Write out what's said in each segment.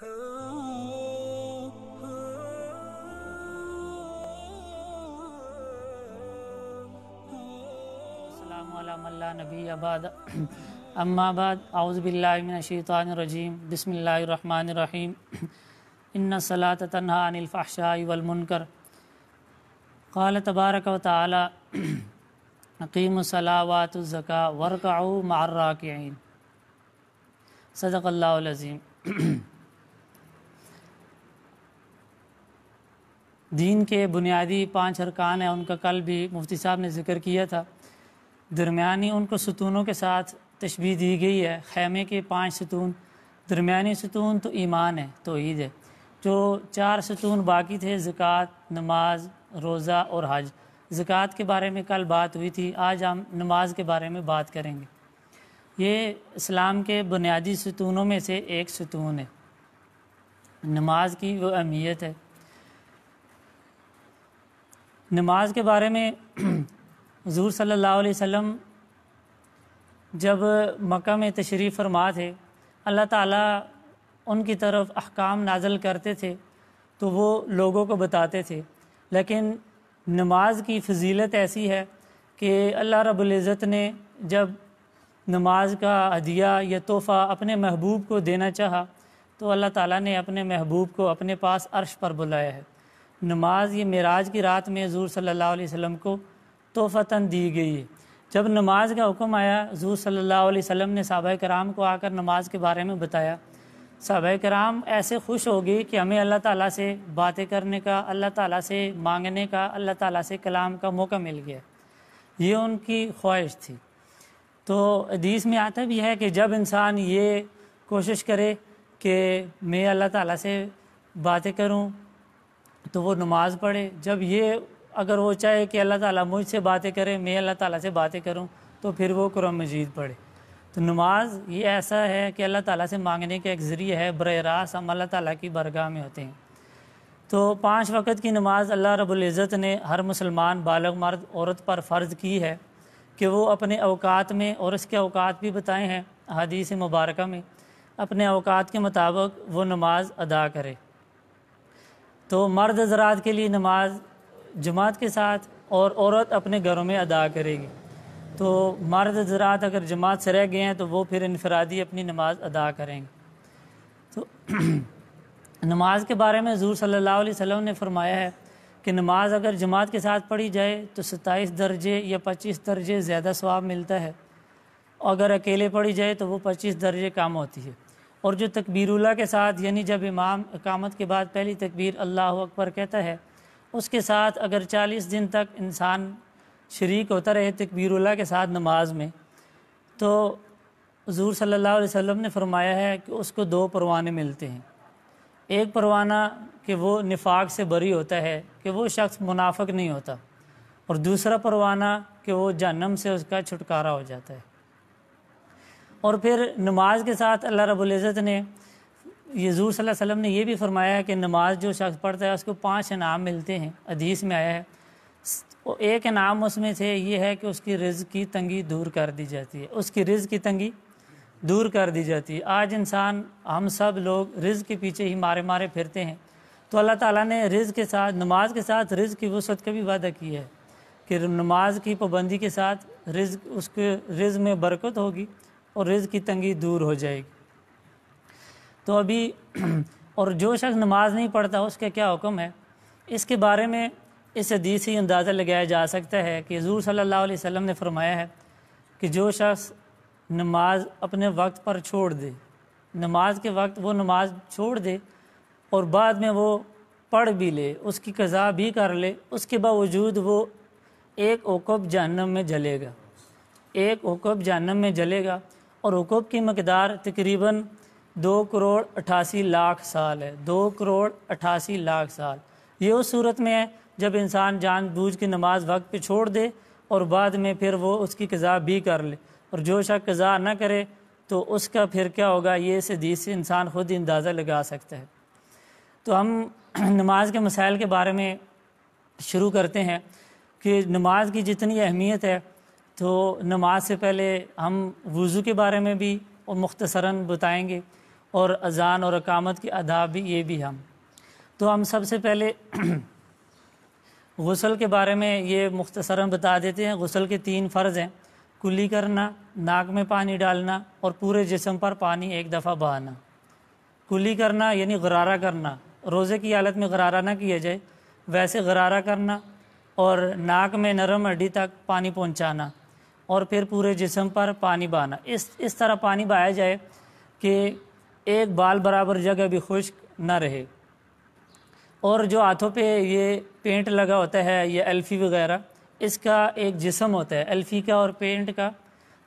السلام علیکم اللہ نبی بعد اما بعد اعوذ باللہ من الشیطان الرجیم بسم اللہ الرحمن الرحیم ان الصلاۃ تنہی عن الفحشاء والمنکر قال تبارک و تعالی اقیموا الصلاۃ وآتوا الزکاۃ وارکعوا مع الراکعین۔ صدق اللہ العظیم۔ دین کے بنیادی 5 ارکان ہیں، ان کا کل بھی مفتی صاحب نے ذکر کیا تھا۔ درمیانی ان کو ستونوں کے ساتھ تشبیہ دی گئی ہے۔ خیمے کے 5 ستون، درمیانی ستون تو ایمان ہے، توحید ہے۔ جو 4 ستون باقی تھے، زکوٰۃ، نماز، روزہ اور حج۔ زکوٰۃ کے بارے میں کل بات ہوئی تھی، آج ہم نماز کے بارے میں بات کریں گے۔ یہ اسلام کے بنیادی ستونوں میں سے ایک ستون ہے۔ نماز کی وہ اہمیت ہے۔ نماز کے بارے میں حضور صلی اللہ علیہ وسلم جب مکہ میں تشریف فرما تھے، اللہ تعالیٰ ان کی طرف احکام نازل کرتے تھے تو وہ لوگوں کو بتاتے تھے، لیکن نماز کی فضیلت ایسی ہے کہ اللہ رب العزت نے جب نماز کا ہدیہ یا تحفہ اپنے محبوب کو دینا چاہا تو اللہ تعالیٰ نے اپنے محبوب کو اپنے پاس عرش پر بلایا ہے۔ نماز یہ معراج کی رات میں حضور صلی اللہ علیہ وسلم کو تحفتاً دی گئی ہے۔ جب نماز کا حکم آیا، حضور صلی اللہ علیہ وسلم نے صحابہ کرام کو آ کر نماز کے بارے میں بتایا۔ صحابہ کرام ایسے خوش ہو گئے کہ ہمیں اللہ تعالیٰ سے باتیں کرنے کا، اللہ تعالیٰ سے مانگنے کا، اللہ تعالیٰ سے کلام کا موقع مل گیا۔ یہ ان کی خواہش تھی۔ تو حدیث میں آتا بھی ہے کہ جب انسان یہ کوشش کرے کہ میں اللہ تعالیٰ سے باتیں کروں تو وہ نماز پڑھے، جب یہ اگر وہ چاہے کہ اللہ تعالیٰ مجھ سے باتیں کرے، میں اللہ تعالیٰ سے باتیں کروں، تو پھر وہ قرآن مجید پڑھے۔ تو نماز یہ ایسا ہے کہ اللہ تعالیٰ سے مانگنے کا ایک ذریعہ ہے، براہ راست ہم اللہ تعالیٰ کی بارگاہ میں ہوتے ہیں۔ تو 5 وقت کی نماز اللہ رب العزت نے ہر مسلمان بالغ مرد عورت پر فرض کی ہے کہ وہ اپنے اوقات میں، اور اس کے اوقات بھی بتائے ہیں حدیث مبارکہ میں، اپنے اوقات کے مطابق وہ نماز ادا کرے۔ تو مرد حضرات کے لیے نماز جماعت کے ساتھ اور عورت اپنے گھروں میں ادا کرے گی۔ تو مرد حضرات اگر جماعت سے رہ گئے ہیں تو وہ پھر انفرادی اپنی نماز ادا کریں گے۔ تو نماز کے بارے میں حضور صلی اللہ علیہ وسلم نے فرمایا ہے کہ نماز اگر جماعت کے ساتھ پڑھی جائے تو 27 درجے یا 25 درجے زیادہ ثواب ملتا ہے، اگر اکیلے پڑھی جائے تو وہ 25 درجے کم ہوتی ہے۔ اور جو تکبیر اولیٰ کے ساتھ، یعنی جب امام اقامت کے بعد پہلی تکبیر اللہ اکبر کہتا ہے، اس کے ساتھ اگر 40 دن تک انسان شریک ہوتا رہے تکبیر اولیٰ کے ساتھ نماز میں، تو حضور صلی اللہ علیہ وسلم نے فرمایا ہے کہ اس کو 2 پروانے ملتے ہیں۔ ایک پروانہ کہ وہ نفاق سے بری ہوتا ہے، کہ وہ شخص منافق نہیں ہوتا، اور دوسرا پروانہ کہ وہ جہنم سے اس کا چھٹکارا ہو جاتا ہے۔ اور پھر نماز کے ساتھ اللہ رب العزت نے، حضور صلی اللہ علیہ وسلم نے یہ بھی فرمایا ہے کہ نماز جو شخص پڑھتا ہے اس کو 5 انعام ملتے ہیں، حدیث میں آیا ہے۔ ایک انعام اس میں سے یہ ہے کہ اس کی رزق کی تنگی دور کر دی جاتی ہے، اس کی رزق کی تنگی دور کر دی جاتی ہے۔ آج انسان، ہم سب لوگ رزق کے پیچھے ہی مارے مارے پھرتے ہیں، تو اللہ تعالیٰ نے رزق کے ساتھ، نماز کے ساتھ رزق کی وسعت کا بھی وعدہ کیا ہے کہ نماز کی پابندی کے ساتھ رزق، اس کے رزق میں برکت ہوگی اور رزق کی تنگی دور ہو جائے گی۔ تو ابھی اور جو شخص نماز نہیں پڑھتا اس کا کیا حکم ہے، اس کے بارے میں اس حدیث سے اندازہ لگایا جا سکتا ہے کہ حضور صلی اللہ علیہ وسلم نے فرمایا ہے کہ جو شخص نماز اپنے وقت پر چھوڑ دے، نماز کے وقت وہ نماز چھوڑ دے اور بعد میں وہ پڑھ بھی لے، اس کی قضا بھی کر لے، اس کے باوجود وہ ایک عقب جہنم میں جلے گا، ایک عقب جہنم میں جلے گا، اور عقب کی مقدار تقریباً 2,88,00,000 سال ہے۔ 2,88,00,000 سال۔ یہ اس صورت میں ہے جب انسان جان بوجھ کے نماز وقت پہ چھوڑ دے اور بعد میں پھر وہ اس کی قضا بھی کر لے، اور جو شخص قضا نہ کرے تو اس کا پھر کیا ہوگا، یہ اس حدیث سے انسان خود ہی اندازہ لگا سکتا ہے۔ تو ہم نماز کے مسائل کے بارے میں شروع کرتے ہیں کہ نماز کی جتنی اہمیت ہے، تو نماز سے پہلے ہم وضو کے بارے میں بھی اور مختصراً بتائیں گے، اور اذان اور اقامت کی ادا بھی یہ بھی تو ہم سب سے پہلے غسل کے بارے میں یہ مختصراً بتا دیتے ہیں۔ غسل کے 3 فرض ہیں: کلی کرنا، ناک میں پانی ڈالنا اور پورے جسم پر پانی ایک دفعہ بہانا۔ کلی کرنا یعنی غرارہ کرنا، روزے کی حالت میں غرارہ نہ کیا جائے، ویسے غرارہ کرنا، اور ناک میں نرم ہڈی تک پانی پہنچانا، اور پھر پورے جسم پر پانی بہانا۔ اس طرح پانی بہایا جائے کہ ایک بال برابر جگہ بھی خشک نہ رہے۔ اور جو ہاتھوں پہ یہ پینٹ لگا ہوتا ہے، یہ الفی وغیرہ، اس کا ایک جسم ہوتا ہے، الفی کا اور پینٹ کا،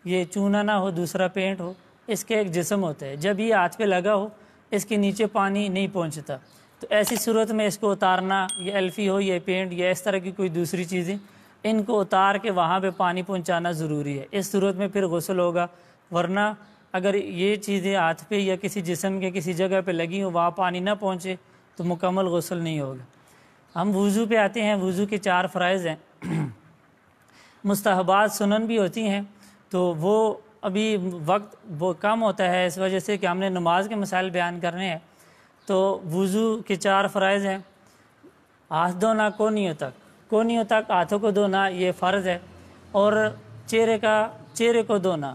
یہ چونا نہ ہو، دوسرا پینٹ ہو، اس کا ایک جسم ہوتا ہے۔ جب یہ ہاتھ پہ لگا ہو، اس کے نیچے پانی نہیں پہنچتا، تو ایسی صورت میں اس کو اتارنا، یہ الفی ہو، یہ پینٹ یا اس طرح کی کوئی دوسری چیزیں، ان کو اتار کے وہاں پہ پانی پہنچانا ضروری ہے۔ اس صورت میں پھر غسل ہوگا، ورنہ اگر یہ چیزیں ہاتھ پہ یا کسی جسم کے کسی جگہ پہ لگی ہوں، وہاں پانی نہ پہنچے تو مکمل غسل نہیں ہوگا۔ ہم وضو پہ آتے ہیں۔ وضو کے 4 فرائض ہیں۔ مستحبات سنن بھی ہوتی ہیں، تو وہ ابھی وقت وہ کم ہوتا ہے، اس وجہ سے کہ ہم نے نماز کے مسائل بیان کرنے ہیں۔ تو وضو کے 4 فرائض ہیں: ہاتھ دھونا کونیوں تک ہاتھوں کو دھونا، یہ فرض ہے۔ اور چہرے کو دھونا،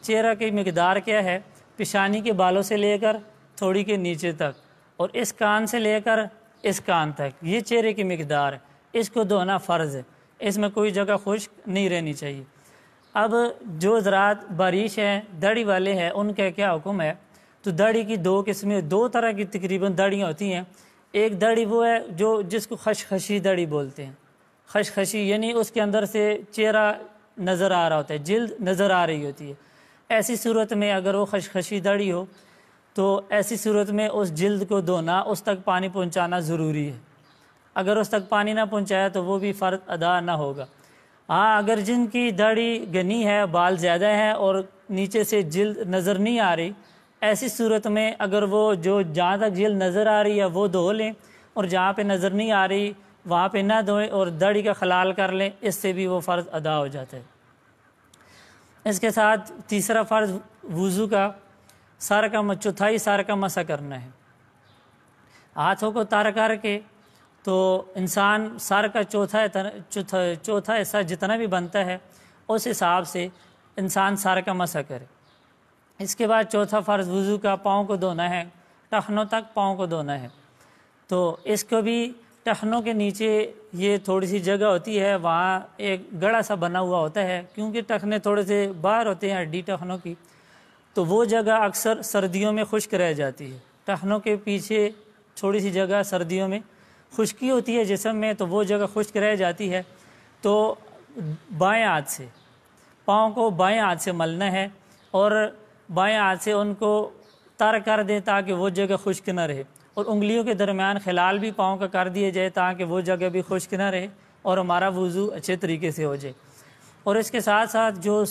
چہرہ کی مقدار کیا ہے؟ پیشانی کے بالوں سے لے کر تھوڑی کے نیچے تک، اور اس کان سے لے کر اس کان تک، یہ چہرے کی مقدار ہے، اس کو دھونا فرض ہے۔ اس میں کوئی جگہ خشک نہیں رہنی چاہیے۔ اب جو حضرات باریش ہیں، داڑھی والے ہیں، ان کا کیا حکم ہے؟ تو داڑھی کی 2 قسمیں، 2 طرح کی تقریباً داڑھیاں ہوتی ہیں۔ ایک داڑھی وہ ہے جس کو خشخشی داڑھی بولتے ہیں۔ خشخشی یعنی اس کے اندر سے چہرہ نظر آ رہا ہوتا ہے، جلد نظر آ رہی ہوتی ہے۔ ایسی صورت میں اگر وہ خشخشی داڑھی ہو تو ایسی صورت میں اس جلد کو دھونا، اس تک پانی پہنچانا ضروری ہے۔ اگر اس تک پانی نہ پہنچایا تو وہ بھی فرض ادا نہ ہوگا۔ ہاں، اگر جن کی داڑھی گھنی ہے، بال زیادہ ہیں اور نیچے سے جلد نظر نہیں آ رہی، ایسی صورت میں اگر وہ جہاں تک جلد نظر آ رہی ہے وہ دھو لیں، اور جہاں پہ نظر نہیں آ رہی وہاں پہ نہ دھوئیں اور داڑھی کا خلال کر لیں، اس سے بھی وہ فرض ادا ہو جاتا ہے۔ اس کے ساتھ تیسرا فرض وضو کا چوتھائی سر کا مسح کرنا ہے۔ ہاتھوں کو تر کر کے تو انسان سر کا چوتھا حصہ جتنا بھی بنتا ہے اس حساب سے انسان سر کا مسح کرے۔ اس کے بعد چوتھا فرض وضو کا پاؤں کو دھونا ہے، ٹخنوں تک پاؤں کو دھونا ہے۔ تو اس کو بھی ٹخنوں کے نیچے یہ تھوڑی سی جگہ ہوتی ہے، وہاں ایک گڑھا سا بنا ہوا ہوتا ہے، کیونکہ ٹخنے تھوڑے سے باہر ہوتے ہیں ہڈی ٹخنوں کی، تو وہ جگہ اکثر سردیوں میں خشک رہ جاتی ہے۔ ٹخنوں کے پیچھے تھوڑی سی جگہ سردیوں میں خشکی ہوتی ہے جسم میں، تو وہ جگہ خشک رہ جاتی ہے۔ تو بائیں ہاتھ سے پاؤں کو بائیں ہاتھ سے ملنا ہے، اور بائیں ہاتھ سے ان کو تر کر دیں تاکہ وہ جگہ خشک نہ رہے، اور انگلیوں کے درمیان خلال بھی پاؤں کا کر دیا جائے تاکہ وہ جگہ بھی خشک نہ رہے اور ہمارا وضو اچھے طریقے سے ہو جائے۔ اور اس کے ساتھ ساتھ جو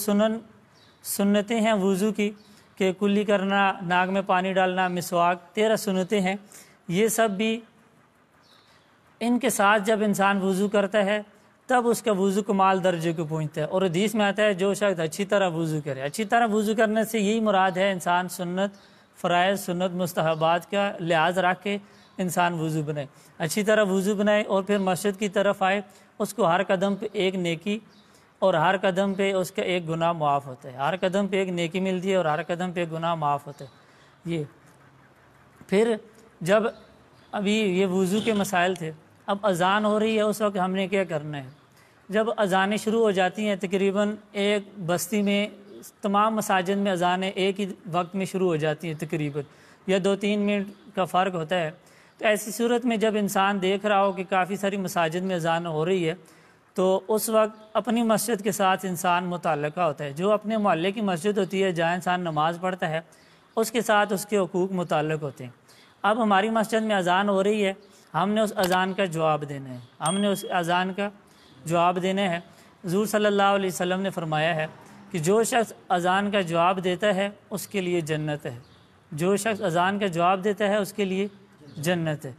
سنتیں ہیں وضو کی، کہ کلی کرنا، ناک میں پانی ڈالنا، مسواک، 13 سنتیں ہیں، یہ سب بھی ان کے ساتھ جب انسان وضو کرتا ہے تب اس کا وضو کمال درجے کو پہنچتا ہے۔ اور حدیث میں آتا ہے جو شخص اچھی طرح وضو کرے، اچھی طرح وضو کرنے سے یہی مراد ہے انسان سنت فرائض، سنت مستحبات کا لحاظ رکھ کے انسان وضو بنائے، اچھی طرح وضو بنائے، اور پھر مسجد کی طرف آئے، اس کو ہر قدم پہ ایک نیکی اور ہر قدم پہ اس کا ایک گناہ معاف ہوتا ہے، ہر قدم پہ ایک نیکی ملتی ہے اور ہر قدم پہ ایک گناہ معاف ہوتا ہے۔ یہ پھر جب ابھی یہ وضو کے مسائل تھے، اب اذان ہو رہی ہے، اس وقت ہم نے کیا کرنا ہے؟ جب اذانیں شروع ہو جاتی ہیں، تقریباً ایک بستی میں تمام مساجد میں اذانیں ایک ہی وقت میں شروع ہو جاتی ہیں تقریباً، یا 2-3 منٹ کا فرق ہوتا ہے۔ تو ایسی صورت میں جب انسان دیکھ رہا ہو کہ کافی ساری مساجد میں اذان ہو رہی ہے، تو اس وقت اپنی مسجد کے ساتھ انسان متعلقہ ہوتا ہے۔ جو اپنے محلے کی مسجد ہوتی ہے جہاں انسان نماز پڑھتا ہے، اس کے ساتھ اس کے حقوق متعلق ہوتے ہیں۔ اب ہماری مسجد میں اذان ہو رہی ہے، ہم نے اس اذان کا جواب دینا ہے، ہم نے اس اذان کا جواب دینا ہے۔ حضور صلی اللہ علیہ وسلم نے فرمایا ہے کہ جو شخص اذان کا جواب دیتا ہے اس کے لیے جنت ہے، جو شخص اذان کا جواب دیتا ہے اس کے لیے جنت ہے۔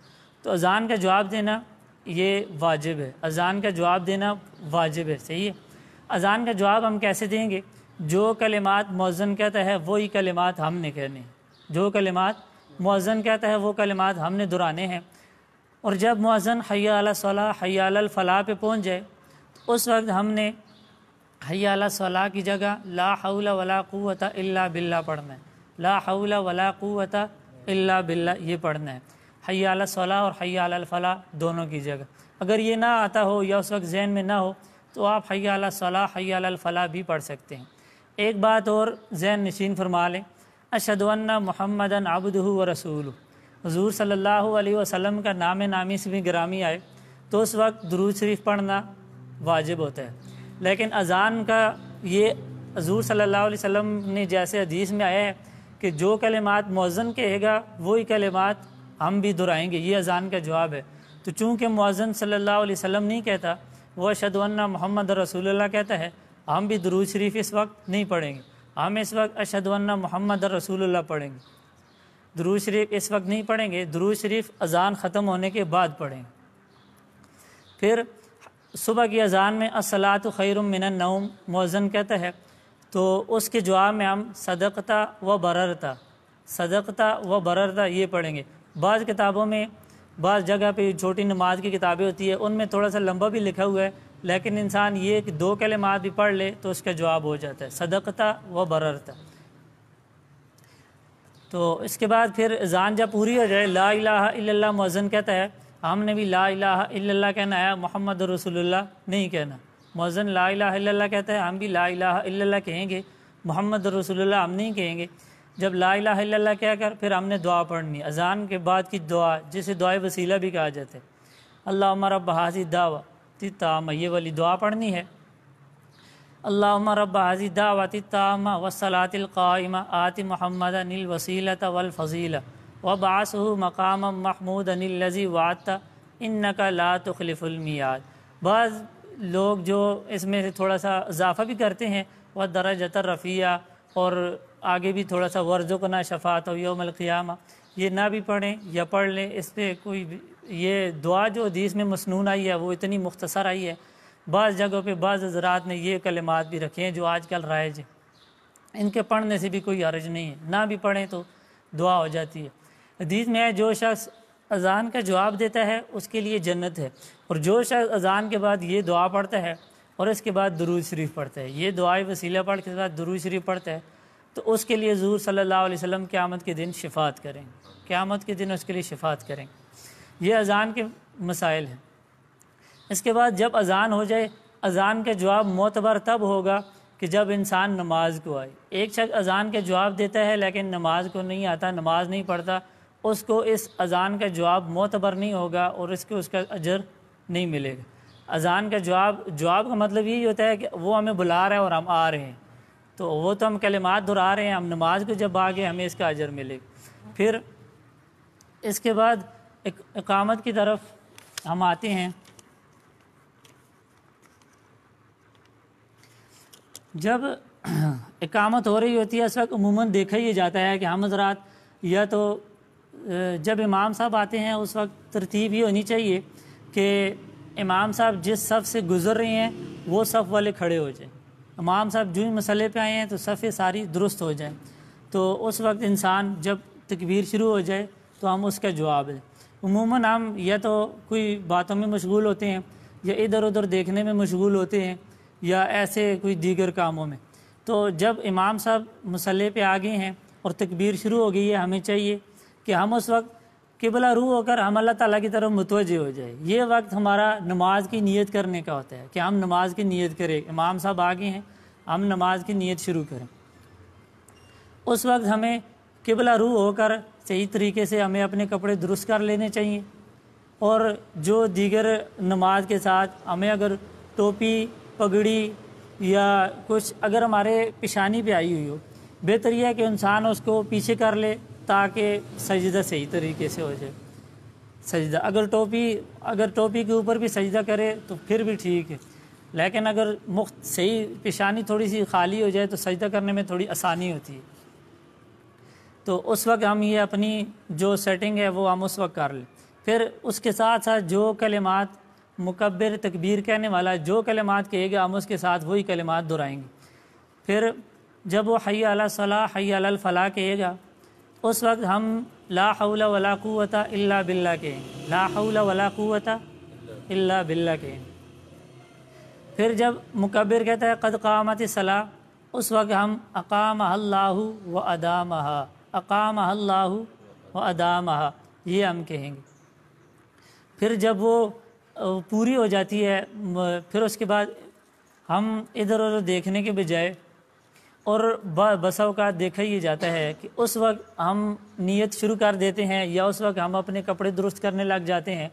تو اذان کا جواب دینا یہ واجب ہے، اذان کا جواب دینا واجب ہے، صحیح ہے۔ اذان کا جواب ہم کیسے دیں گے؟ جو کلمات مؤذن کہتا ہے وہی کلمات ہم نے کہنے ہیں۔ جو کلمات مؤذن کہتا ہے وہ کلمات ہم نے دہرانے ہیں۔ اور جب مؤذن حی علی الصلاۃ حی علی الفلاح پہ پہنچ جائے تو اس وقت ہم نے حی علی الصلاۃ کی جگہ لا حول ولا قوت الا باللہ پڑھنا ہے، لا حول ولا قوت الا باللہ یہ پڑھنا ہے، حی علی الصلاۃ اور حی علی الفلاح دونوں کی جگہ۔ اگر یہ نہ آتا ہو یا اس وقت ذہن میں نہ ہو تو آپ حی علی الصلاۃ حی علی الفلاح بھی پڑھ سکتے ہیں۔ ایک بات اور ذہن نشین فرما لیں، اشہد ان محمدً عبدہ ورسولہ، حضور صلی اللہ علیہ وسلم کا نام نامی سے بھی گرامی آئے تو اس وقت درود شریف پڑھنا واجب ہوتا ہے۔ لیکن اذان کا یہ حضور صلی اللہ علیہ وسلم نے جیسے حدیث میں آیا ہے کہ جو کلمات مؤذن کہے گا وہی کلمات ہم بھی دہرائیں گے، یہ اذان کا جواب ہے۔ تو چونکہ مؤذن صلی اللہ علیہ وسلم نہیں کہتا، وہ اشہد ان محمد رسول اللہ کہتا ہے، ہم بھی درود شریف اس وقت نہیں پڑھیں گے، ہم اس وقت اشہد ان محمد رسول اللہ پڑھیں گے، درود شریف اس وقت نہیں پڑھیں گے، درود شریف اذان ختم ہونے کے بعد پڑھیں گے۔ پھر صبح کی اذان میں الصلاۃ خیر من النوم مؤذن کہتا ہے تو اس کے جواب میں ہم صدقتا و بررتا، صدقتا و بررتا یہ پڑھیں گے۔ بعض کتابوں میں بعض جگہ پہ چھوٹی نماز کی کتابیں ہوتی ہے ان میں تھوڑا سا لمبا بھی لکھا ہوا ہے، لیکن انسان یہ کہ دو کلمات بھی پڑھ لے تو اس کا جواب ہو جاتا ہے، صدقتا و بررتا۔ تو اس کے بعد پھر اذان جب پوری ہو جائے لا الہ الا اللہ مؤذن کہتا ہے، ہم نے بھی لا الہ الا اللہ کہنا ہے، محمد رسول اللہ نہیں کہنا۔ مؤذن لا الہ الا اللہ کہتا ہے، ہم بھی لا الہ الا اللہ کہیں گے، محمد رسول اللہ ہم نہیں کہیں گے۔ جب لا الہ الا اللہ کہہ کر پھر ہم نے دعا پڑھنی، اذان کے بعد کی دعا جسے دعائے وسیلہ بھی کہا جاتا ہے، اللہم رب ھذی الدعوۃ التامہ، یہ والی دعا پڑھنی ہے۔ اللہم رب ھذی الدعوۃ التامہ والصلاۃ القائمہ آت محمدا الوسیلۃ والفضیلہ وابعثہ مقاما محمودا الذی وعدتہ انک لا تخلف المیعاد۔ بعض لوگ جو اس میں سے تھوڑا سا اضافہ بھی کرتے ہیں والدرجۃ الرفیعہ، اور آگے بھی تھوڑا سا ورزقنا شفاعۃ یوم القیامہ، یہ نہ بھی پڑھیں یا پڑھ لیں، اس پہ کوئی یہ دعا جو حدیث میں مسنون آئی ہے وہ اتنی مختصر آئی ہے۔ بعض جگہوں پہ بعض حضرات نے یہ کلمات بھی رکھے ہیں جو آج کل رائج ہیں، ان کے پڑھنے سے بھی کوئی حرج نہیں ہے، نہ بھی پڑھیں تو دعا ہو جاتی ہے۔ حدیث میں ہے جو شخص اذان کا جواب دیتا ہے اس کے لیے جنت ہے، اور جو شخص اذان کے بعد یہ دعا پڑھتا ہے اور اس کے بعد درود شریف پڑھتا ہے، یہ دعائے وسیلہ پڑھ کے بعد درود شریف پڑھتا ہے، تو اس کے لیے حضور صلی اللہ علیہ وسلم قیامت کے دن شفاعت کریں، قیامت کے دن اس کے لیے شفاعت کریں۔ یہ اذان کے مسائل ہیں۔ اس کے بعد جب اذان ہو جائے، اذان کا جواب معتبر تب ہوگا کہ جب انسان نماز کو آئے۔ ایک شخص اذان کا جواب دیتا ہے لیکن نماز کو نہیں آتا، نماز نہیں پڑھتا، اس کو اس اذان کا جواب معتبر نہیں ہوگا اور اس کا اجر نہیں ملے گا۔ اذان کا جواب کا مطلب یہی ہوتا ہے کہ وہ ہمیں بلا رہا ہے اور ہم آ رہے ہیں، تو وہ تو ہم کلمات دہرا رہے ہیں، ہم نماز کو جب آ گئے ہمیں اس کا اجر ملے گا۔ پھر اس کے بعد اقامت کی طرف ہم آتے ہیں۔ جب اقامت ہو رہی ہوتی ہے اس وقت عموماً دیکھا یہ جاتا ہے کہ ہم حضرات یا تو جب امام صاحب آتے ہیں اس وقت ترتیب یہ ہونی چاہیے کہ امام صاحب جس صف سے گزر رہے ہیں وہ صف والے کھڑے ہو جائیں، امام صاحب جو ہی مسئلے پہ آئے ہیں تو صفیں ساری درست ہو جائیں، تو اس وقت انسان جب تکبیر شروع ہو جائے تو ہم اس کا جواب دیں۔ عموماً ہم یا تو کوئی باتوں میں مشغول ہوتے ہیں یا ادھر ادھر دیکھنے میں مشغول ہوتے ہیں یا ایسے کوئی دیگر کاموں میں، تو جب امام صاحب مصلی پہ آ گئے ہیں اور تکبیر شروع ہو گئی ہے، ہمیں چاہیے کہ ہم اس وقت قبلہ رو ہو کر ہم اللہ تعالیٰ کی طرف متوجہ ہو جائے۔ یہ وقت ہمارا نماز کی نیت کرنے کا ہوتا ہے کہ ہم نماز کی نیت کریں، امام صاحب آ گئے ہیں ہم نماز کی نیت شروع کریں۔ اس وقت ہمیں قبلہ رو ہو کر صحیح طریقے سے ہمیں اپنے کپڑے درست کر لینے چاہیے، اور جو دیگر نماز کے ساتھ ہمیں اگر ٹوپی پگڑی یا کچھ اگر ہمارے پیشانی پہ آئی ہوئی ہو، بہتر یہ ہے کہ انسان اس کو پیچھے کر لے تاکہ سجدہ صحیح طریقے سے ہو جائے۔ سجدہ اگر ٹوپی کے اوپر بھی سجدہ کرے تو پھر بھی ٹھیک ہے، لیکن اگر صحیح پیشانی تھوڑی سی خالی ہو جائے تو سجدہ کرنے میں تھوڑی آسانی ہوتی ہے، تو اس وقت ہم یہ اپنی جو سیٹنگ ہے وہ ہم اس وقت کر لیں۔ پھر اس کے ساتھ ساتھ جو کلمات مکبر تکبیر کہنے والا جو کلمات کہے گا ہم اس کے ساتھ وہی کلمات دہرائیں گے۔ پھر جب وہ حی علی الصلاۃ حی علی الفلاح کہے گا اس وقت ہم لا حول ولا قوت الا باللہ کہیں گے، لا حول ولا قوت الا باللہ کہیں گے۔ پھر جب مکبر کہتا ہے قد قامت الصلاۃ، اس وقت ہم اقامہ اللہ و ادامہا، اقامہ اللہ و ادامہا یہ ہم کہیں گے۔ پھر جب وہ پوری ہو جاتی ہے، پھر اس کے بعد ہم ادھر ادھر دیکھنے کے بجائے، اور بسا اوقات دیکھا ہی جاتا ہے کہ اس وقت ہم نیت شروع کر دیتے ہیں یا اس وقت ہم اپنے کپڑے درست کرنے لگ جاتے ہیں،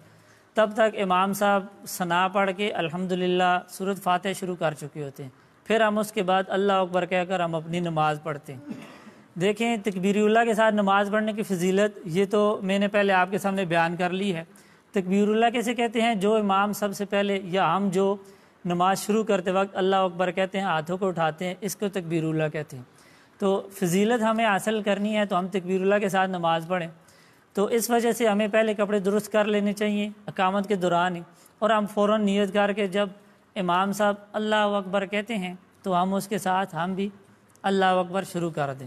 تب تک امام صاحب ثنا پڑھ کے الحمدللہ سورۃ فاتحہ شروع کر چکے ہوتے ہیں، پھر ہم اس کے بعد اللہ اکبر کہہ کر ہم اپنی نماز پڑھتے ہیں۔ دیکھیں تکبیر اللہ کے ساتھ نماز پڑھنے کی فضیلت یہ تو میں نے پہلے آپ کے سامنے بیان کر لی ہے۔ تکبیر اللہ کیسے کہتے ہیں؟ جو امام سب سے پہلے یا ہم جو نماز شروع کرتے وقت اللہ اکبر کہتے ہیں، ہاتھوں کو اٹھاتے ہیں، اس کو تکبیر اللہ کہتے ہیں۔ تو فضیلت ہمیں حاصل کرنی ہے تو ہم تکبیر اللہ کے ساتھ نماز پڑھیں، تو اس وجہ سے ہمیں پہلے کپڑے درست کر لینے چاہیے اقامت کے دوران ہی، اور ہم فوراً نیت کر کے جب امام صاحب اللہ اکبر کہتے ہیں تو ہم اس کے ساتھ ہم بھی اللہ اکبر شروع کر دیں۔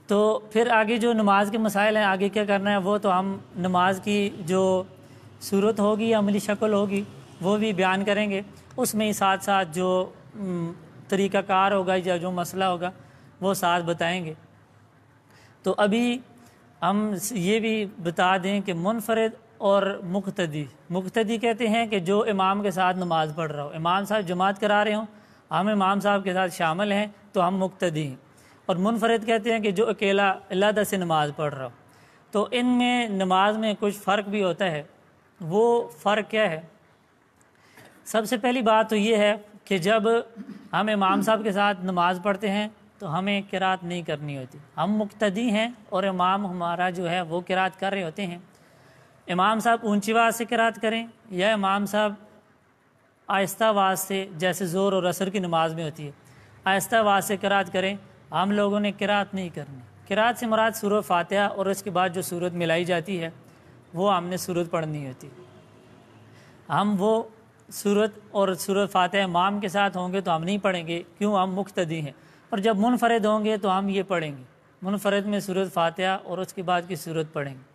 تو پھر آگے جو نماز کے مسائل ہیں، آگے کیا کرنا ہے وہ تو ہم نماز کی جو صورت ہوگی، عملی شکل ہوگی، وہ بھی بیان کریں گے، اس میں ہی ساتھ ساتھ جو طریقہ کار ہوگا یا جو مسئلہ ہوگا وہ ساتھ بتائیں گے۔ تو ابھی ہم یہ بھی بتا دیں کہ منفرد اور مقتدی کہتے ہیں کہ جو امام کے ساتھ نماز پڑھ رہا ہو، امام صاحب جماعت کرا رہے ہوں، ہم امام صاحب کے ساتھ شامل ہیں تو ہم مقتدی ہیں۔ اور منفرد کہتے ہیں کہ جو اکیلا علیحدہ سے نماز پڑھ رہا ہو۔ تو ان میں نماز میں کچھ فرق بھی ہوتا ہے۔ وہ فرق کیا ہے؟ سب سے پہلی بات تو یہ ہے کہ جب ہم امام صاحب کے ساتھ نماز پڑھتے ہیں تو ہمیں قرات نہیں کرنی ہوتی، ہم مقتدی ہیں اور امام ہمارا جو ہے وہ قرات کر رہے ہوتے ہیں۔ امام صاحب اونچی آواز سے قرات کریں یا امام صاحب آہستہ آواز سے، جیسے ظہر اور عصر کی نماز میں ہوتی ہے، آہستہ آواز سے قرات کریں، ہم لوگوں نے قرات نہیں کرنی۔ قرات سے مراد سورۃ فاتحہ اور اس کے بعد جو سورت ملائی جاتی ہے وہ ہم نے سورت پڑھنی ہوتی۔ ہم وہ سورت اور سورۃ فاتحہ امام کے ساتھ ہوں گے تو ہم نہیں پڑھیں گے، کیوں؟ ہم مقتدی ہیں۔ اور جب منفرد ہوں گے تو ہم یہ پڑھیں گے، منفرد میں سورۃ فاتحہ اور اس کے بعد کی سورت پڑھیں گے،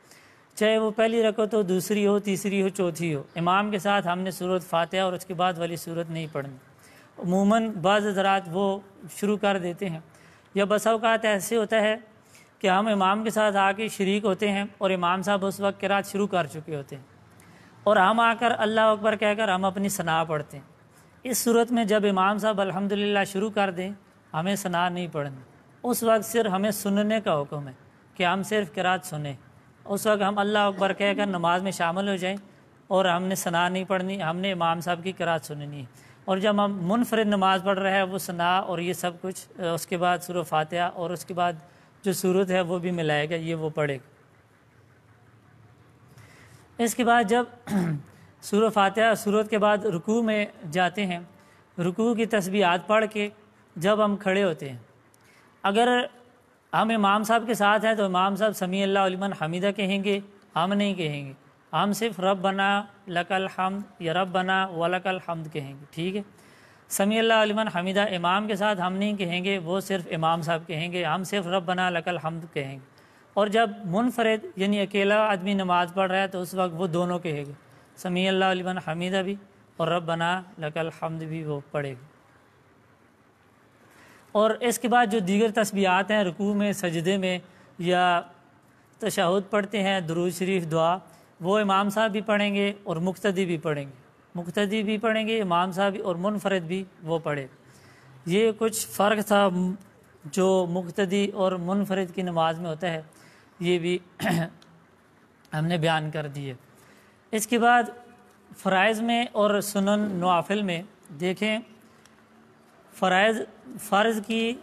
چاہے وہ پہلی رکعت ہو، دوسری ہو، تیسری ہو، چوتھی ہو، امام کے ساتھ ہم نے سورۃ فاتحہ اور اس کے بعد والی سورت نہیں پڑھنی۔ عموماً بعض حضرات وہ شروع کر دیتے ہیں، یا بسا اوقات ایسے ہوتا ہے کہ ہم امام کے ساتھ آ کے شریک ہوتے ہیں اور امام صاحب اس وقت قرات شروع کر چکے ہوتے ہیں، اور ہم آ کر اللہ اکبر کہہ کر ہم اپنی ثنا پڑھتے ہیں۔ اس صورت میں جب امام صاحب الحمدللہ شروع کر دیں، ہمیں ثنا نہیں پڑھنی، اس وقت صرف ہمیں سننے کا حکم ہے کہ ہم صرف قرات سنیں۔ اس وقت ہم اللہ اکبر کہہ کر نماز میں شامل ہو جائیں اور ہم نے ثنا نہیں پڑھنی، ہم نے امام صاحب کی قرات سننی ہے۔ اور جب ہم منفرد نماز پڑھ رہے ہیں وہ ثنا اور یہ سب کچھ، اس کے بعد سورۃ فاتحہ اور اس کے بعد جو سورت ہے وہ بھی ملائے گا، یہ وہ پڑھے گا۔ اس کے بعد جب سورۃ فاتحہ سورت کے بعد رکوع میں جاتے ہیں، رکوع کی تسبیحات پڑھ کے جب ہم کھڑے ہوتے ہیں، اگر ہم امام صاحب کے ساتھ ہیں تو امام صاحب سمیع اللہ لمن حمیدہ کہیں گے، ہم نہیں کہیں گے، ہم صرف ربنا لک الحمد یا ربنا ولک الحمد کہیں گے، ٹھیک ہے؟ سمیع اللہ لمن حمیدہ امام کے ساتھ ہم نہیں کہیں گے، وہ صرف امام صاحب کہیں گے، ہم صرف ربنا لک الحمد کہیں گے۔ اور جب منفرد یعنی اکیلا آدمی نماز پڑھ رہا ہے تو اس وقت وہ دونوں کہے گا، سمیع اللہ لمن حمیدہ بھی اور ربنا لک الحمد بھی وہ پڑھے گا۔ اور اس کے بعد جو دیگر تسبیحات ہیں رکوع میں، سجدے میں یا تشہد پڑھتے ہیں، درود شریف، دعا، وہ امام صاحب بھی پڑھیں گے اور مقتدی بھی پڑھیں گے، مقتدی بھی پڑھیں گے، امام صاحب بھی، اور منفرد بھی وہ پڑھے۔ یہ کچھ فرق تھا جو مقتدی اور منفرد کی نماز میں ہوتا ہے، یہ بھی ہم نے بیان کر دی ہے۔ اس کے بعد فرائض میں اور سنن نوافل میں دیکھیں، فرض کی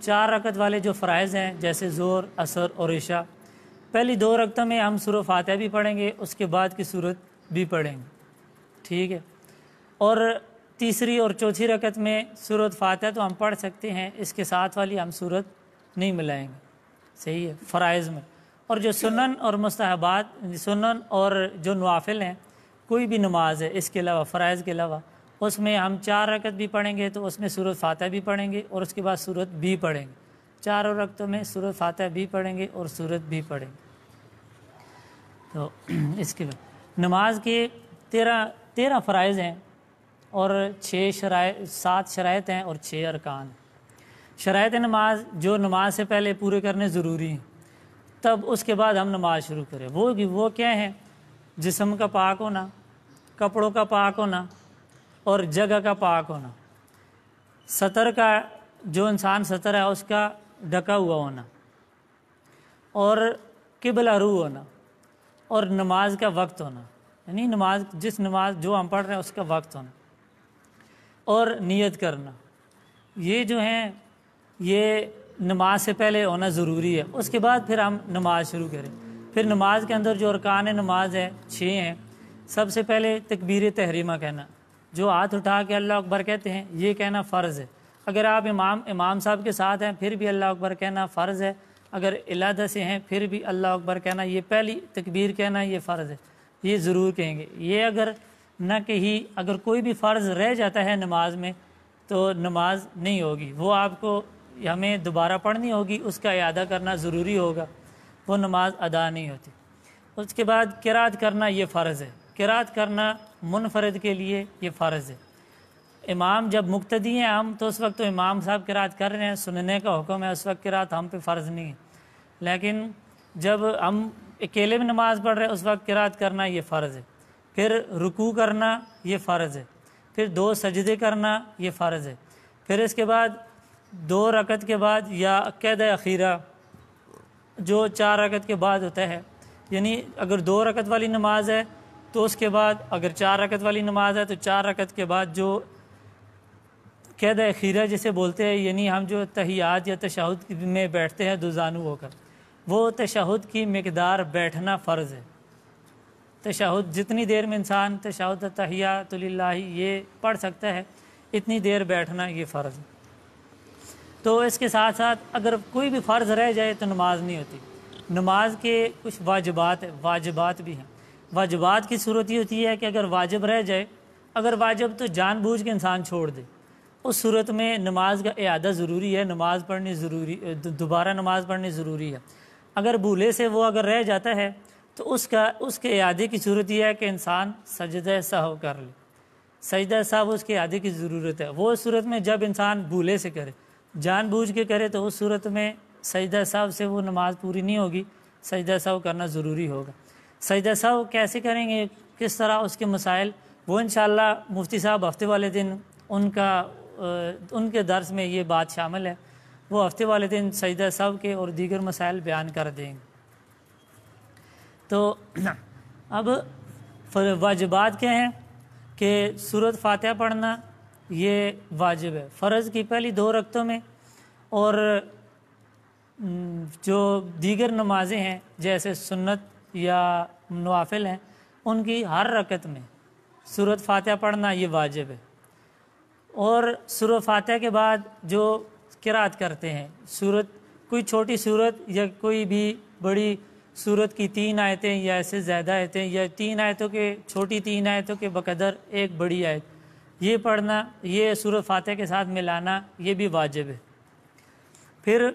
4 رکعت والے جو فرائض ہیں جیسے ظہر، عصر اور عشاء، پہلی 2 رکعتوں میں ہم سورۃ فاتحہ بھی پڑھیں گے، اس کے بعد کی سورت بھی پڑھیں گے، ٹھیک ہے؟ اور تیسری اور چوتھی رکعت میں سورۃ فاتحہ تو ہم پڑھ سکتے ہیں، اس کے ساتھ والی ہم سورت نہیں ملائیں گے، صحیح ہے؟ فرائض میں۔ اور جو سنن اور مستحبات، سنن اور جو نوافل ہیں، کوئی بھی نماز ہے اس کے علاوہ، فرائض کے علاوہ، اس میں ہم 4 رکعت بھی پڑھیں گے تو اس میں سورۃ فاتحہ بھی پڑھیں گے اور اس کے بعد سورت بھی پڑھیں گے، چاروں رکعتوں میں سورۃ فاتحہ بھی پڑھیں گے اور سورت بھی پڑھیں گے۔ تو اس کے بعد نماز کے 13 فرائض ہیں اور 7 شرائط ہیں اور 6 ارکان ہیں۔ شرائط نماز جو نماز سے پہلے پورے کرنے ضروری ہیں، تب اس کے بعد ہم نماز شروع کریں، وہ کیا ہیں؟ جسم کا پاک ہونا، کپڑوں کا پاک ہونا اور جگہ کا پاک ہونا، سطر کا جو انسان سطر ہے اس کا ڈھکا ہوا ہونا، اور قبلہ رو ہونا، اور نماز کا وقت ہونا، یعنی نماز جو ہم پڑھ رہے ہیں اس کا وقت ہونا، اور نیت کرنا، یہ جو ہیں یہ نماز سے پہلے ہونا ضروری ہے۔ اس کے بعد پھر ہم نماز شروع کریں۔ پھر نماز کے اندر جو ارکان نماز ہے 6 ہیں۔ سب سے پہلے تکبیر تحریمہ کہنا، جو ہاتھ اٹھا کے اللہ اکبر کہتے ہیں، یہ کہنا فرض ہے۔ اگر آپ امام صاحب کے ساتھ ہیں پھر بھی اللہ اکبر کہنا فرض ہے، اگر علیحدہ سے ہیں پھر بھی اللہ اکبر کہنا، یہ پہلی تکبیر کہنا یہ فرض ہے، یہ ضرور کہیں گے۔ یہ اگر نہ کہیں، اگر کوئی بھی فرض رہ جاتا ہے نماز میں تو نماز نہیں ہوگی، وہ آپ کو ہمیں دوبارہ پڑھنی ہوگی، اس کا اعادہ کرنا ضروری ہوگا، وہ نماز ادا نہیں ہوتی۔ اس کے بعد قرات کرنا یہ فرض ہے، قرات کرنا منفرد کے لیے یہ فرض ہے۔ امام جب مقتدی ہیں ہم تو اس وقت تو امام صاحب قرات کر رہے ہیں، سننے کا حکم ہے، اس وقت قرات ہم پہ فرض نہیں ہے، لیکن جب ہم اکیلے میں نماز پڑھ رہے ہیں اس وقت قرات کرنا یہ فرض ہے۔ پھر رکوع کرنا یہ فرض ہے، پھر 2 سجدے کرنا یہ فرض ہے، پھر اس کے بعد 2 رکعت کے بعد یا عقیدہ اخیرہ جو 4 رکعت کے بعد ہوتا ہے، یعنی اگر 2 رکعت والی نماز ہے تو اس کے بعد، اگر 4 رکعت والی نماز ہے تو 4 رکعت کے بعد جو عقیدہ اخیرہ جسے بولتے ہیں، یعنی ہم جو تحیات یا تشہد میں بیٹھتے ہیں دوزانو ہو کر، وہ تشہد کی مقدار بیٹھنا فرض ہے۔ تشہد جتنی دیر میں انسان تشہد تحیات للہ یہ پڑھ سکتا ہے، اتنی دیر بیٹھنا یہ فرض ہے۔ تو اس کے ساتھ ساتھ اگر کوئی بھی فرض رہ جائے تو نماز نہیں ہوتی۔ نماز کے کچھ واجبات بھی ہیں۔ واجبات کی صورت یہ ہوتی ہے کہ اگر واجب رہ جائے، اگر واجب تو جان بوجھ کے انسان چھوڑ دے، اس صورت میں نماز کا اعادہ ضروری ہے، دوبارہ نماز پڑھنی ضروری ہے۔ اگر بھولے سے وہ اگر رہ جاتا ہے تو اس کے اعادے کی صورت یہ ہے کہ انسان سجدہ سہو کر لے، سجدہ سہو اس کے اعادے کی ضرورت ہے۔ وہ صورت میں جب انسان بھولے سے کرے، جان بوجھ کے کرے، تو اس صورت میں سجدہ سہو سے وہ نماز پوری نہیں ہوگی، سجدہ سہو کرنا ضروری ہوگا۔ سجدہ سہو کیسے کریں گے، کس طرح، اس کے مسائل وہ انشاءاللہ مفتی صاحب ہفتے والے دن ان کے درس میں یہ بات شامل ہے، وہ ہفتے والے دن سجدہ سہو کے اور دیگر مسائل بیان کر دیں گے۔ تو اب واجبات کیا ہیں کہ سورۃ فاتحہ پڑھنا یہ واجب ہے فرض کی پہلی 2 رکعتوں میں، اور جو دیگر نمازیں ہیں جیسے سنت یا نوافل ہیں ان کی ہر رکعت میں سورۃ فاتحہ پڑھنا یہ واجب ہے۔ اور سورۃ فاتحہ کے بعد جو قرات کرتے ہیں، کوئی چھوٹی سورت یا کوئی بھی بڑی سورت کی 3 آیتیں یا ایسے زیادہ آیتیں، یا 3 آیتوں کے چھوٹی 3 آیتوں کے بقدر ایک بڑی آیت، یہ پڑھنا، یہ سورۃ فاتحہ کے ساتھ ملانا یہ بھی واجب ہے۔ پھر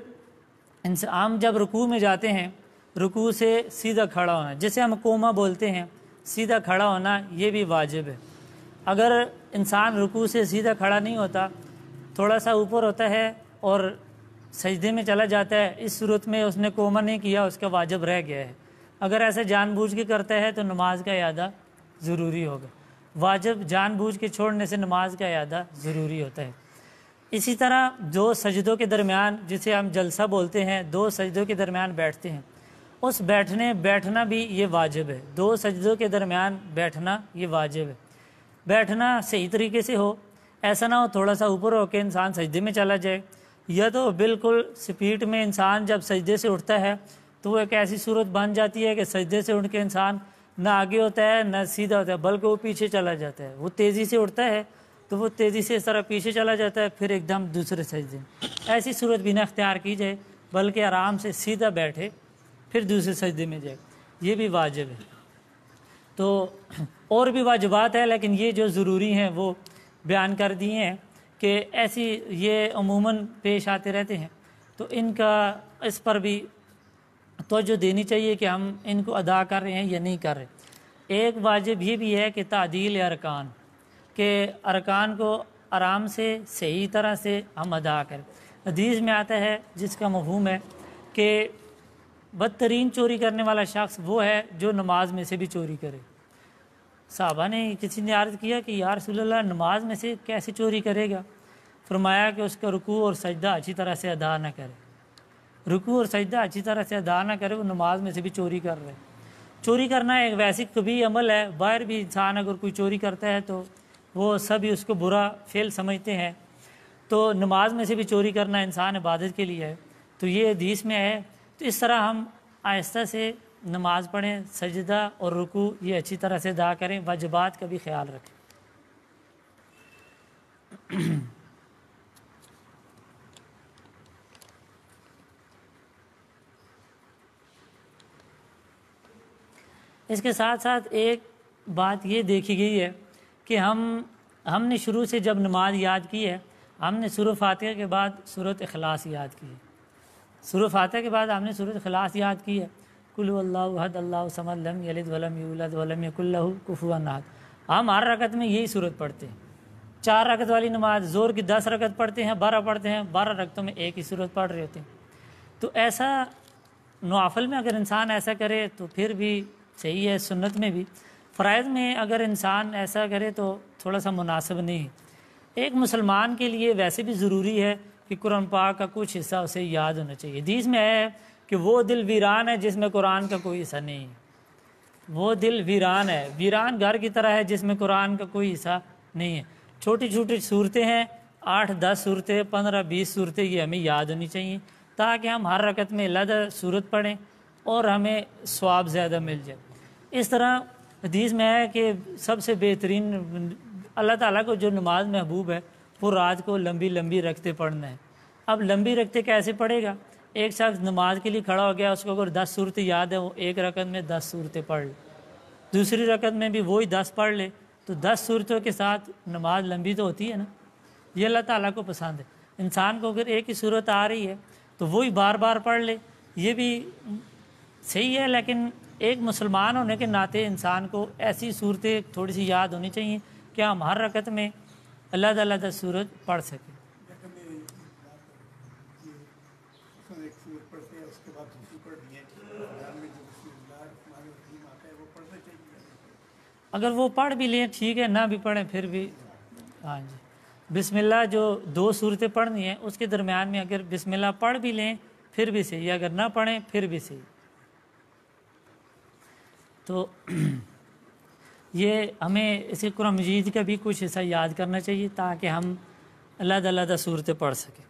ہم جب رکوع میں جاتے ہیں، رکوع سے سیدھا کھڑا ہونا، جسے ہم قومہ بولتے ہیں، سیدھا کھڑا ہونا یہ بھی واجب ہے۔ اگر انسان رکوع سے سیدھا کھڑا نہیں ہوتا، تھوڑا سا اوپر ہوتا ہے اور سجدے میں چلا جاتا ہے، اس صورت میں اس نے قومہ نہیں کیا، اس کا واجب رہ گیا ہے۔ اگر ایسے جان بوجھ کے کرتا ہے تو نماز کا اعادہ ضروری ہوگا۔ واجب جان بوجھ کے چھوڑنے سے نماز کا اعادہ ضروری ہوتا ہے۔ اسی طرح 2 سجدوں کے درمیان، جسے ہم جلسہ بولتے ہیں، 2 سجدوں کے درمیان بیٹھتے ہیں، اس بیٹھنا بھی یہ واجب ہے۔ 2 سجدوں کے درمیان بیٹھنا یہ واجب ہے۔ بیٹھنا صحیح طریقے سے ہو، ایسا نہ ہو تھوڑا سا اوپر ہو کے انسان سجدے میں چلا جائے، یا تو بالکل سپیڈ میں انسان جب سجدے سے اٹھتا ہے تو وہ ایک ایسی صورت بن جاتی ہے کہ سجدے سے اٹھ کے انسان نہ آگے ہوتا ہے نہ سیدھا ہوتا ہے، بلکہ وہ پیچھے چلا جاتا ہے۔ وہ تیزی سے اٹھتا ہے تو وہ تیزی سے اس طرح پیچھے چلا جاتا ہے، پھر ایک دم دوسرے سجدے میں۔ ایسی صورت بھی نہ اختیار کی جائے، بلکہ آرام سے سیدھا بیٹھے پھر دوسرے سجدے میں جائے، یہ بھی واجب ہے۔ تو اور بھی واجبات ہیں، لیکن یہ جو ضروری ہیں وہ بیان کر دیے ہیں کہ ایسی یہ عموماً پیش آتے رہتے ہیں۔ تو ان کا اس پر بھی توجہ دینی چاہیے کہ ہم ان کو ادا کر رہے ہیں یا نہیں کر رہے۔ ایک واجب یہ بھی ہے کہ تعدیل ارکان، کہ ارکان کو آرام سے صحیح طرح سے ہم ادا کریں۔ حدیث میں آتا ہے جس کا مفہوم ہے کہ بدترین چوری کرنے والا شخص وہ ہے جو نماز میں سے بھی چوری کرے۔ صحابہ نے، کسی نے عرض کیا کہ یا رسول اللہ نماز میں سے کیسے چوری کرے گا؟ فرمایا کہ اس کا رکوع اور سجدہ اچھی طرح سے ادا نہ کرے، رکوع اور سجدہ اچھی طرح سے ادا نہ کرے، وہ نماز میں سے بھی چوری کر رہے۔ چوری کرنا ایک ویسی قبیح عمل ہے، باہر بھی انسان اگر کوئی چوری کرتا ہے تو وہ سبھی اس کو برا فعل سمجھتے ہیں، تو نماز میں سے بھی چوری کرنا انسان عبادت کے لیے ہے، تو یہ حدیث میں ہے۔ تو اس طرح ہم آہستہ سے نماز پڑھیں، سجدہ اور رکوع یہ اچھی طرح سے ادا کریں، واجبات کا بھی خیال رکھیں۔ اس کے ساتھ ساتھ ایک بات یہ دیکھی گئی ہے کہ ہم نے شروع سے جب نماز یاد کی ہے، ہم نے سورہ فاتحہ کے بعد سورۃ اخلاص یاد کی ہے۔ سورہ فاتحہ کے بعد ہم نے سورۃ اخلاص یاد کی ہے، قل هو اللہ احد اللہ الصمد لم یلد ولم یولد ولم یکن لہ کفوا احد۔ ہم ہر رکعت میں یہی سورت پڑھتے ہیں۔ 4 رکعت والی نماز زور کی 10 رکعت پڑھتے ہیں، 12 پڑھتے ہیں، 12 رکعتوں میں ایک ہی سورت پڑھ رہے ہوتے ہیں۔ تو ایسا نوافل میں اگر انسان ایسا کرے تو پھر بھی صحیح ہے، سنت میں بھی۔ فرائض میں اگر انسان ایسا کرے تو تھوڑا سا مناسب نہیں ہے۔ ایک مسلمان کے لیے ویسے بھی ضروری ہے کہ قرآن پاک کا کچھ حصہ اسے یاد ہونا چاہیے۔ حدیث میں ہے کہ وہ دل ویران ہے جس میں قرآن کا کوئی حصہ نہیں ہے، وہ دل ویران ہے، ویران گھر کی طرح ہے جس میں قرآن کا کوئی حصہ نہیں ہے۔ چھوٹی چھوٹی صورتیں ہیں، 8-10 صورتیں، 15-20 صورتیں، یہ ہمیں یاد ہونی چاہیے تاکہ ہم ہر رکعت میں علیحدہ صورت پڑھیں اور ہمیں ثواب زیادہ مل جائے۔ اس طرح حدیث میں ہے کہ سب سے بہترین اللہ تعالیٰ کو جو نماز محبوب ہے وہ رات کو لمبی لمبی رکعتیں پڑھنا ہے۔ اب لمبی رکعتیں کیسے پڑھے گا؟ ایک شخص نماز کے لیے کھڑا ہو گیا، اس کو اگر 10 صورتیں یاد ہیں، وہ ایک رکعت میں 10 صورتیں پڑھ لے، دوسری رکعت میں بھی وہی 10 پڑھ لے، تو 10 صورتوں کے ساتھ نماز لمبی تو ہوتی ہے نا۔ یہ اللہ تعالیٰ کو پسند ہے۔ انسان کو اگر ایک ہی صورت آ رہی ہے تو وہی بار بار پڑھ لے، یہ بھی صحیح ہے، لیکن ایک مسلمان ہونے کے ناطے انسان کو ایسی صورتیں تھوڑی سی یاد ہونی چاہیے کہ ہم ہر رکعت میں علیحدہ علیحدہ صورت پڑھ سکیں۔ اگر وہ پڑھ بھی لیں ٹھیک ہے، نہ بھی پڑھیں پھر بھی ہاں جی، بسم اللہ جو 2 صورتیں پڑھنی ہیں اس کے درمیان میں اگر بسم اللہ پڑھ بھی لیں پھر بھی صحیح ہے، اگر نہ پڑھیں پھر بھی صحیح۔ تو یہ ہمیں اسی قرآن مجید کا بھی کچھ حصہ یاد کرنا چاہیے تاکہ ہم علیحدہ علیحدہ صورتیں پڑھ سکیں۔